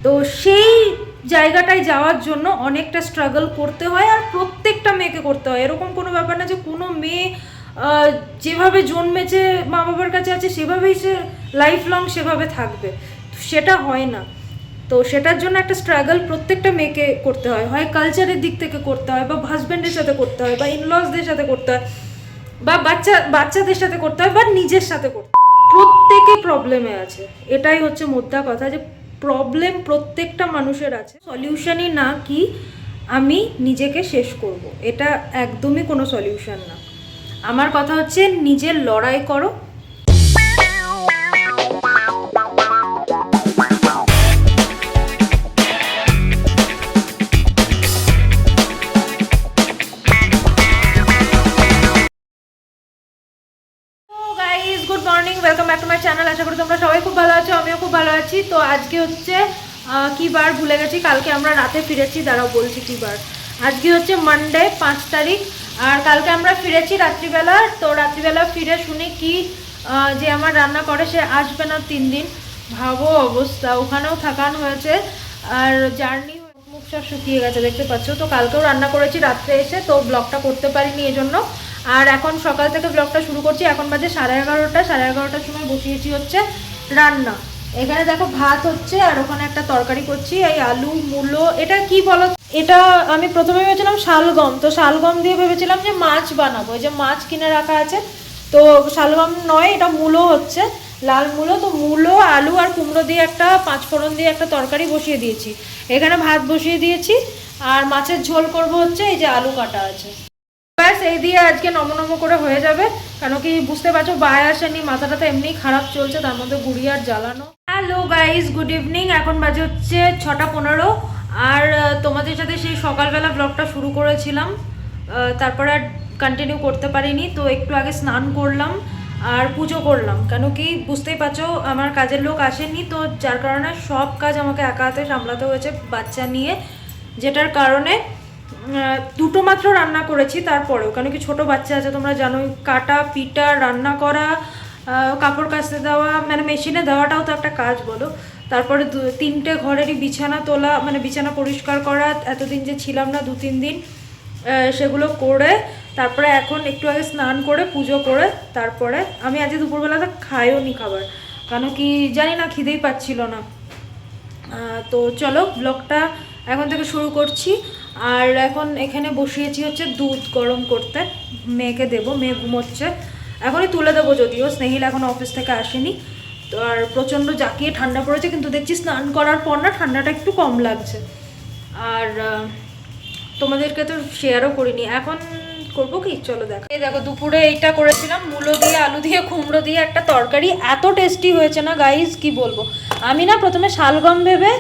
তো সেই জায়গাটায় যাওয়ার জন্য অনেকটা স্ট্রাগল করতে হয়, আর প্রত্যেকটা মেয়েকে করতে হয়। এরকম কোনো ব্যাপার না যে কোনো মেয়ে যেভাবে জন্মেছে মা বাবার কাছে আছে সেভাবেই সে লাইফ লং সেভাবে থাকবে, সেটা হয় না। তো সেটার জন্য একটা স্ট্রাগল প্রত্যেকটা মেয়েকে করতে হয়, হয় কালচারের দিক থেকে করতে হয়, বা হাজব্যান্ডের সাথে করতে হয়, বা ইনলসদের সাথে করতে হয়, বা বাচ্চাদের সাথে করতে হয়, বা নিজের সাথে করতে হয়। প্রত্যেকে প্রবলেমে আছে, এটাই হচ্ছে মোদ্দা কথা, যে প্রবলেম প্রত্যেকটা মানুষের আছে। সলিউশনই না কি আমি নিজেকে শেষ করব, এটা একদমই কোনো সলিউশন না। আমার কথা হচ্ছে নিজের লড়াই করো। Good morning, welcome back to my channel. আশা করি তোমরা সবাই খুব ভালো আছো, আমিও খুব ভালো আছি। তো আজকে হচ্ছে কি বার ভুলে গেছি, কালকে আমরা রাতে ফিরেছি, দাঁড়াও বলছি কি বার। আজকে হচ্ছে মানডে 5 তারিখ, আর কালকে আমরা ফিরেছি রাত্রিবেলা। তো রাত্রিবেলা ফিরে শুনি কি যে আমার রান্না করে সে আসবে না 3 দিন। ভাবো অবস্থা, ওখানেও থাকানো হয়েছে, আর জার্নি মুখ সব শুকিয়ে গেছে দেখতে পাচ্ছ। তো কালকেও রান্না করেছি রাত্রে এসে, তো ব্লগটা করতে পারিনি এজন্য। আর এখন সকাল থেকে ব্লগটা শুরু করছি, এখন বাজে 11:30। 11:30টার সময় বসিয়েছি হচ্ছে রান্না। এখানে দেখো ভাত হচ্ছে, আর ওখানে একটা তরকারি করছি, এই আলু মূলো। এটা কি বলো, এটা আমি প্রথমে ভেবেছিলাম শালগম, তো শালগম দিয়ে ভেবেছিলাম যে মাছ বানাবো, এই যে মাছ কিনে রাখা আছে। তো শালগম নয়, এটা মূলো হচ্ছে, লাল মূলো। তো মূলো আলু আর কুমড়ো দিয়ে একটা 5 ফোড়ন দিয়ে একটা তরকারি বসিয়ে দিয়েছি। এখানে ভাত বসিয়ে দিয়েছি, আর মাছের ঝোল করব হচ্ছে, এই যে আলু কাটা আছে। ব্যাস এই দিয়ে আজকে নমনম করে হয়ে যাবে। কেন কি বুঝতে পারছো, বায় আসেনি, মাথাটা তো এমনি খারাপ চলছে, তার মধ্যে গুড়িয়ার জ্বালানো। Hello guys, good evening. এখন বাজে হচ্ছে 6:15, আর তোমাদের সাথে সেই সকালবেলা ব্লগটা শুরু করেছিলাম, তারপরে আর কন্টিনিউ করতে পারিনি। তো একটু আগে স্নান করলাম আর পুজো করলাম, কেন কি বুঝতেই পারছো আমার কাজের লোক আসেনি, তো যার কারণে সব কাজ আমাকে একা হাতে সামলাতে হয়েছে বাচ্চা নিয়ে, যেটার কারণে দুটো মাত্র রান্না করেছি। তারপরেও কেন কি ছোটো বাচ্চা আছে, তোমরা জানোই, কাটা পিটা রান্না করা, কাপড় কাচতে দেওয়া, মানে মেশিনে দেওয়াটাও তো একটা কাজ বলো। তারপরে 3টে ঘরেরই বিছানা তোলা, মানে বিছানা পরিষ্কার করা, এতদিন যে ছিলাম না 2-3 দিন, সেগুলো করে তারপরে এখন একটু আগে স্নান করে পুজো করে তারপরে আমি আজকে দুপুরবেলাটা খাইও নি খাবার, কেন কি জানি না, খিদেই পাচ্ছিল না। তো চলো ব্লগটা এখন থেকে শুরু করছি। আর এখন এখানে বসিয়েছি হচ্ছে দুধ গরম করতে, মেয়েকে দেবো, মেয়ে ঘুমোচ্ছে, এখনই তুলে দেবো। যদিও স্নেহিল এখন অফিস থেকে আসেনি, তো আর প্রচণ্ড জাকিয়ে ঠান্ডা পড়েছে, কিন্তু দেখছি স্নান করার পর না ঠান্ডাটা একটু কম লাগছে। আর তোমাদেরকে তো শেয়ারও করিনি, এখন করবো কি, চলো দেখো। এই দেখো দুপুরে এইটা করেছিলাম, মূলো দিয়ে আলু দিয়ে কুমড়ো দিয়ে একটা তরকারি, এত টেস্টি হয়েছে না গাইজ, কি বলবো। আমি না প্রথমে শালগম ভেবে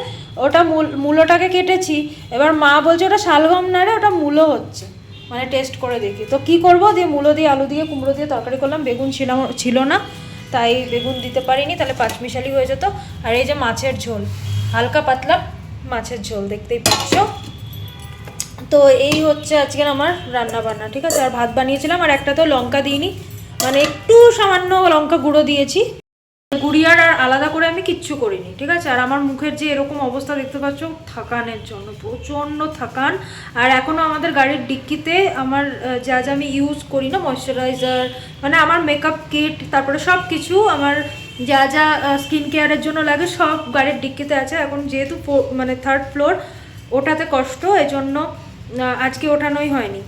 ওটা মূলোটাকে কেটেছি, এবার মা বলছে ওটা শালগম না রে, ওটা মূলো হচ্ছে, মানে টেস্ট করে দেখি। তো কি করব, দিয়ে মূলো দিয়ে আলু দিয়ে কুমড়ো দিয়ে তরকারি করলাম। বেগুন ছিল না, তাই বেগুন দিতে পারিনি, তাহলে পাঁচমিশালি হয়ে যেত। আর এই যে মাছের ঝোল, হালকা পাতলা মাছের ঝোল, দেখতেই পাচ্ছ। তো এই হচ্ছে আজকের আমার রান্না বান্না, ঠিক আছে। আর ভাত বানিয়েছিলাম, আর একটা তো লঙ্কা দিইনি, মানে একটু সামান্য লঙ্কা গুঁড়ো দিয়েছি, গুড়িয়ার আর আলাদা করে আমি কিচ্ছু করিনি, ঠিক আছে। আর আমার মুখের যে এরকম অবস্থা দেখতে পাচ্ছ, থাকানের জন্য প্রচণ্ড থাকান। আর এখনও আমাদের গাড়ির ডিক্কিতে আমার যা যা আমি ইউজ করি না, ময়শ্চারাইজার, মানে আমার মেকআপ কিট, তারপরে সব কিছু আমার যা যা স্কিন কেয়ারের জন্য লাগে সব গাড়ির ডিক্কিতে আছে। এখন যেহেতু মানে 3rd ফ্লোর, ওঠাতে কষ্ট, এজন্য আজকে ওঠানোই হয়নি,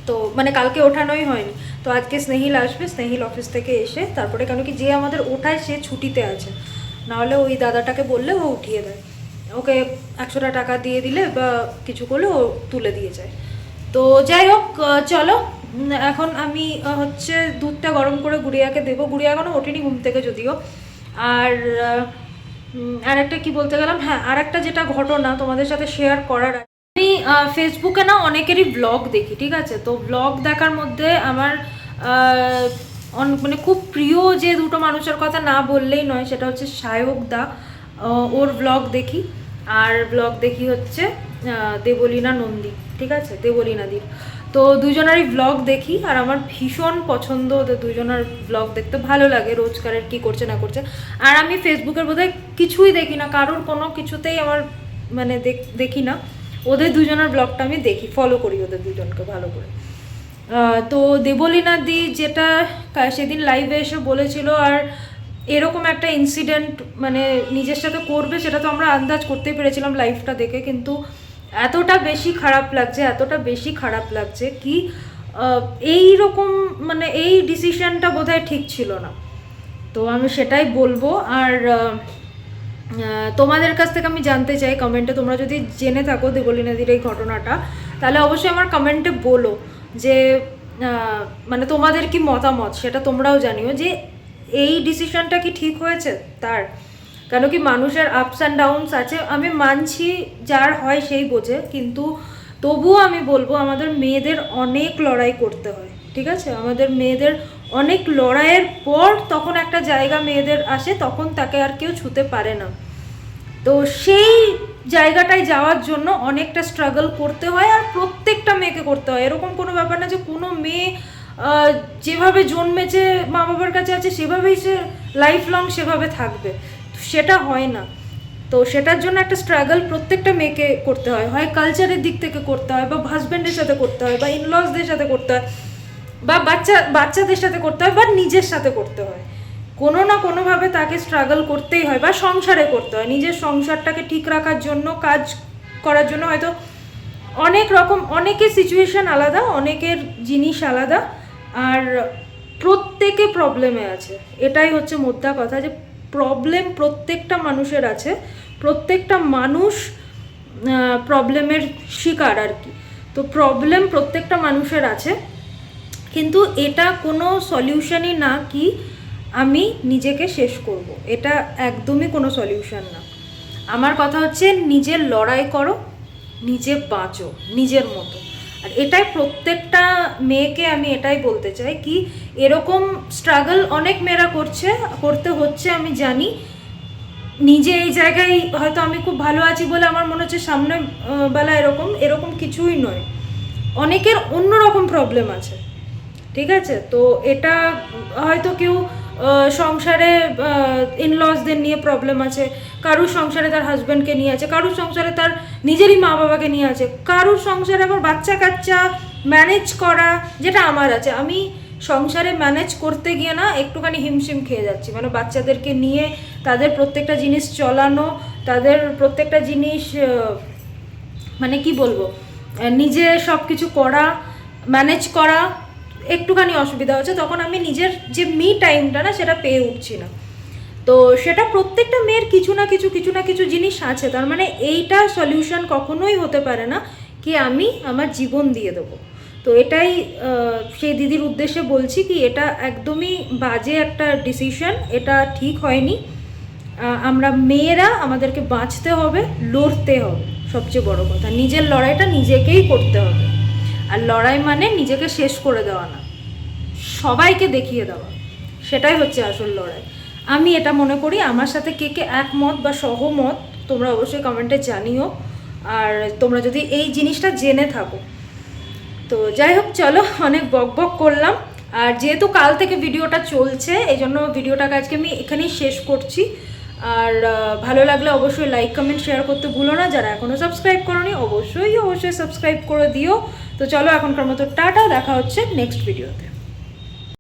তো মানে কালকে ওঠানোই হয়নি। তো আজকে স্নেহিল আসবে, স্নেহিল অফিস থেকে এসে তারপরে, কেন কি যে আমাদের ওঠায় সে ছুটিতে আছে, নাহলে ওই দাদাটাকে বললে ও উঠিয়ে দেয়, ওকে 100টা টাকা দিয়ে দিলে বা কিছু করলে ও তুলে দিয়ে যায়। তো যাই হোক, চলো এখন আমি হচ্ছে দুধটা গরম করে গুড়িয়াকে দেবো। গুড়িয়া এখনও ওঠেনি ঘুম থেকে যদিও। আর একটা কি বলতে গেলাম, হ্যাঁ আর একটা যেটা ঘটনা তোমাদের সাথে শেয়ার করার, আমি ফেসবুকে না অনেকেরই ব্লগ দেখি, ঠিক আছে। তো ব্লগ দেখার মধ্যে আমার মানে খুব প্রিয় যে দুটো মানুষের কথা না বললেই নয়, সেটা হচ্ছে সায়ক দা, ওর ব্লগ দেখি। আর ব্লগ দেখি হচ্ছে দেবলীনা নন্দী, ঠিক আছে, দেবলীনাদির। তো দুজনেরই ব্লগ দেখি, আর আমার ভীষণ পছন্দ ওদের দুজনের ব্লগ দেখতে, ভালো লাগে রোজকারের কি করছে না করছে। আর আমি ফেসবুকের বোধহয় কিছুই দেখি না, কারোর কোনো কিছুতেই আমার মানে দেখি না, ওদের দুজনের ব্লগটা আমি দেখি, ফলো করি ওদের দুজনকে ভালো করে। তো দেবলীনা দি যেটা সেদিন লাইভে এসে বলেছিল, আর এরকম একটা ইনসিডেন্ট মানে নিজের সাথে করবে সেটা তো আমরা আন্দাজ করতেই পেরেছিলাম লাইভটা দেখে, কিন্তু এতটা বেশি খারাপ লাগছে কি এই রকম মানে এই ডিসিশনটা বোধহয় ঠিক ছিল না। তো আমি সেটাই বলবো। আর তোমাদের কাছ থেকে আমি জানতে চাই কমেন্টে, তোমরা যদি জেনে থাকো দেবলীনাদির এই ঘটনাটা, তাহলে অবশ্যই আমার কমেন্টে বলো যে মানে তোমাদের কি মতামত, সেটা তোমরাও জানিও যে এই ডিসিশনটা কি ঠিক হয়েছে তার। কেন কি মানুষের আপস অ্যান্ড ডাউনস আছে, আমি মানছি যার হয় সেই বোঝে, কিন্তু তবুও আমি বলবো আমাদের মেয়েদের অনেক লড়াই করতে হয়, ঠিক আছে? আমাদের মেয়েদের অনেক লড়াইয়ের পর তখন একটা জায়গা মেয়েদের আসে, তখন তাকে আর কেউ ছুতে পারে না। তো সেই জায়গাটায় যাওয়ার জন্য অনেকটা স্ট্রাগল করতে হয়, আর প্রত্যেকটা মেয়েকে করতে হয়। এরকম কোনো ব্যাপার না যে কোনো মেয়ে যেভাবে জন্মেছে মা বাবার কাছে আছে সেভাবেই সে লাইফ লং সেভাবে থাকবে, সেটা হয় না। তো সেটার জন্য একটা স্ট্রাগল প্রত্যেকটা মেয়েকে করতে হয়, হয় কালচারের দিক থেকে করতে হয়, বা হাজব্যান্ডের সাথে করতে হয়, বা ইনলসদের সাথে করতে হয়, বা বাচ্চাদের সাথে করতে হয়, বা নিজের সাথে করতে হয়। কোনো না কোনোভাবে তাকে স্ট্রাগল করতেই হয়, বা সংসারে করতে হয়। নিজের সংসারটাকে ঠিক রাখার জন্য, কাজ করার জন্য হয়তো অনেক রকম, অনেকের সিচুয়েশান আলাদা, অনেকের জিনিস আলাদা, আর প্রত্যেকে প্রবলেমে আছে। এটাই হচ্ছে মোদ্দা কথা, যে প্রবলেম প্রত্যেকটা মানুষের আছে, প্রত্যেকটা মানুষ প্রবলেমের শিকার আর কি। তো প্রবলেম প্রত্যেকটা মানুষের আছে, কিন্তু এটা কোনো সলিউশনই না কি আমি নিজেকে শেষ করব, এটা একদমই কোনো সলিউশন না। আমার কথা হচ্ছে নিজের লড়াই করো, নিজে বাঁচো নিজের মতো। আর এটাই প্রত্যেকটা মেয়েকে আমি এটাই বলতে চাই কি এরকম স্ট্রাগল অনেক মেয়েরা করতে হচ্ছে, আমি জানি। নিজে এই জায়গায় হয়তো আমি খুব ভালো আছি বলে আমার মনে হচ্ছে সামনে বেলা এরকম কিছুই নয়, অনেকের অন্যরকম প্রবলেম আছে, ঠিক আছে? তো এটা হয়তো কেউ সংসারে ইনলসদের নিয়ে প্রবলেম আছে, কারুর সংসারে তার হাজব্যান্ডকে নিয়ে আছে, কারুর সংসারে তার নিজেরই মা বাবাকে নিয়ে আছে, কারুর সংসারে আবার বাচ্চা কাচ্চা ম্যানেজ করা, যেটা আমার আছে। আমি সংসারে ম্যানেজ করতে গিয়ে না একটুখানি হিমশিম খেয়ে যাচ্ছি, মানে বাচ্চাদেরকে নিয়ে তাদের প্রত্যেকটা জিনিস চলানো, তাদের প্রত্যেকটা জিনিস মানে কি বলবো, নিজে সব কিছু করা, ম্যানেজ করা একটুখানি অসুবিধা হচ্ছে। তখন আমি নিজের যে মি টাইমটা না সেটা পেয়ে উঠছি না। তো সেটা প্রত্যেকটা মেয়ের কিছু না কিছু জিনিস আছে। তার মানে এইটা সলিউশন কখনোই হতে পারে না কি আমি আমার জীবন দিয়ে দেবো। তো এটাই সেই দিদির উদ্দেশ্যে বলছি কি এটা একদমই বাজে একটা ডিসিশন, এটা ঠিক হয়নি। আমরা মেয়েরা আমাদেরকে বাঁচতে হবে, লড়তে হবে, সবচেয়ে বড় কথা নিজের লড়াইটা নিজেকেই করতে হবে। আর লড়াই মানে নিজেকে শেষ করে দেওয়া না, সবাইকে দেখিয়ে দেওয়া, সেটাই হচ্ছে আসল লড়াই। আমি এটা মনে করি। আমার সাথে কে কে একমত বা সহমত তোমরা অবশ্যই কমেন্টে জানিও, আর তোমরা যদি এই জিনিসটা জেনে থাকো। তো যাই হোক, চলো অনেক বক করলাম। আর যেহেতু কাল থেকে ভিডিওটা চলছে এই জন্য ভিডিওটাকে আজকে আমি এখানেই শেষ করছি। আর ভালো লাগলে অবশ্যই লাইক কমেন্ট শেয়ার করতে ভুলো না। যারা এখনও সাবস্ক্রাইব করোনি অবশ্যই সাবস্ক্রাইব করে দিও। তো চলো এখনকার মতো টাটা, দেখা হচ্ছে নেক্সট ভিডিওতে।